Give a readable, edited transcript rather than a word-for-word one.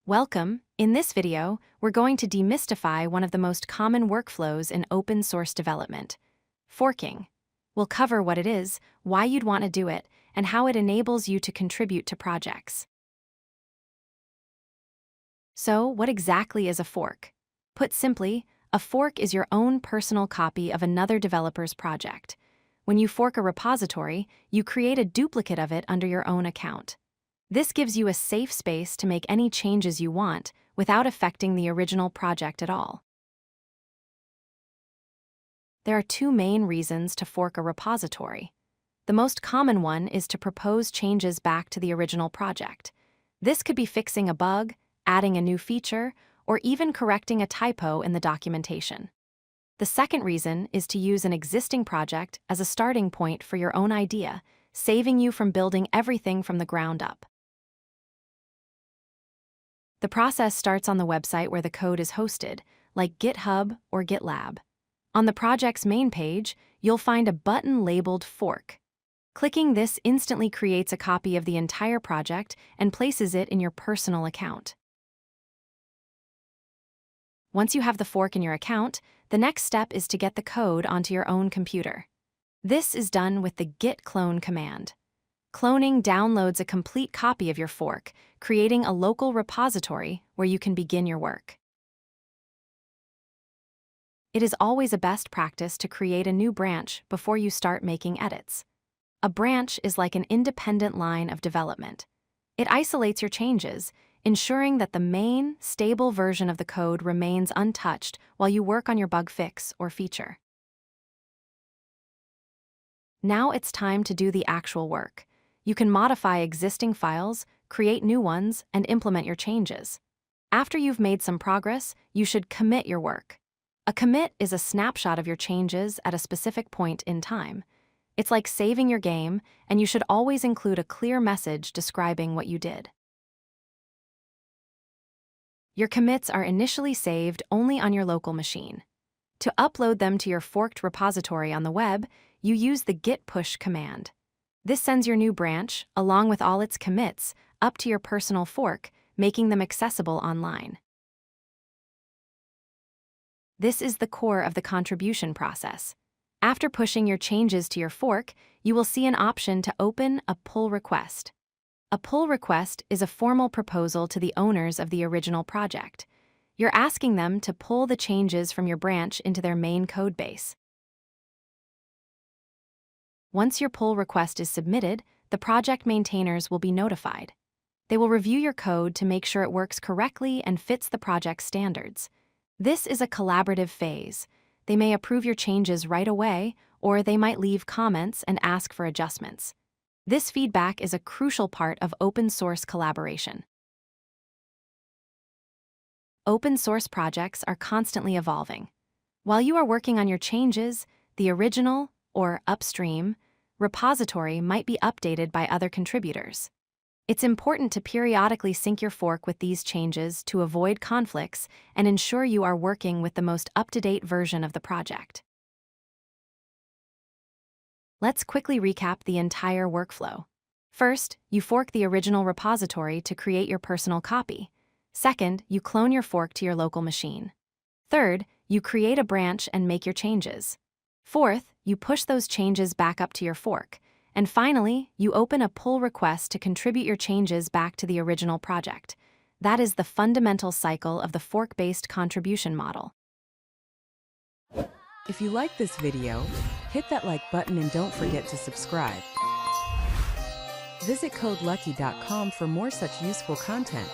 Welcome. In this video, we're going to demystify one of the most common workflows in open source development, forking. We'll cover what it is, why you'd want to do it, and how it enables you to contribute to projects. So, what exactly is a fork? Put simply, a fork is your own personal copy of another developer's project. When you fork a repository, you create a duplicate of it under your own account. This gives you a safe space to make any changes you want without affecting the original project at all. There are two main reasons to fork a repository. The most common one is to propose changes back to the original project. This could be fixing a bug, adding a new feature, or even correcting a typo in the documentation. The second reason is to use an existing project as a starting point for your own idea, saving you from building everything from the ground up. The process starts on the website where the code is hosted, like GitHub or GitLab. On the project's main page, you'll find a button labeled Fork. Clicking this instantly creates a copy of the entire project and places it in your personal account. Once you have the fork in your account, the next step is to get the code onto your own computer. This is done with the git clone command. Cloning downloads a complete copy of your fork, creating a local repository where you can begin your work. It is always a best practice to create a new branch before you start making edits. A branch is like an independent line of development. It isolates your changes, ensuring that the main, stable version of the code remains untouched while you work on your bug fix or feature. Now it's time to do the actual work. You can modify existing files, create new ones, and implement your changes. After you've made some progress, you should commit your work. A commit is a snapshot of your changes at a specific point in time. It's like saving your game, and you should always include a clear message describing what you did. Your commits are initially saved only on your local machine. To upload them to your forked repository on the web, you use the git push command. This sends your new branch, along with all its commits, up to your personal fork, making them accessible online. This is the core of the contribution process. After pushing your changes to your fork, you will see an option to open a pull request. A pull request is a formal proposal to the owners of the original project. You're asking them to pull the changes from your branch into their main codebase. Once your pull request is submitted, the project maintainers will be notified. They will review your code to make sure it works correctly and fits the project's standards. This is a collaborative phase. They may approve your changes right away, or they might leave comments and ask for adjustments. This feedback is a crucial part of open source collaboration. Open source projects are constantly evolving. While you are working on your changes, the original, or upstream, repository might be updated by other contributors. It's important to periodically sync your fork with these changes to avoid conflicts and ensure you are working with the most up-to-date version of the project. Let's quickly recap the entire workflow. First, you fork the original repository to create your personal copy. Second, you clone your fork to your local machine. Third, you create a branch and make your changes. Fourth, you push those changes back up to your fork. And finally, you open a pull request to contribute your changes back to the original project. That is the fundamental cycle of the fork-based contribution model. If you like this video, hit that like button and don't forget to subscribe. Visit codelucky.com for more such useful content.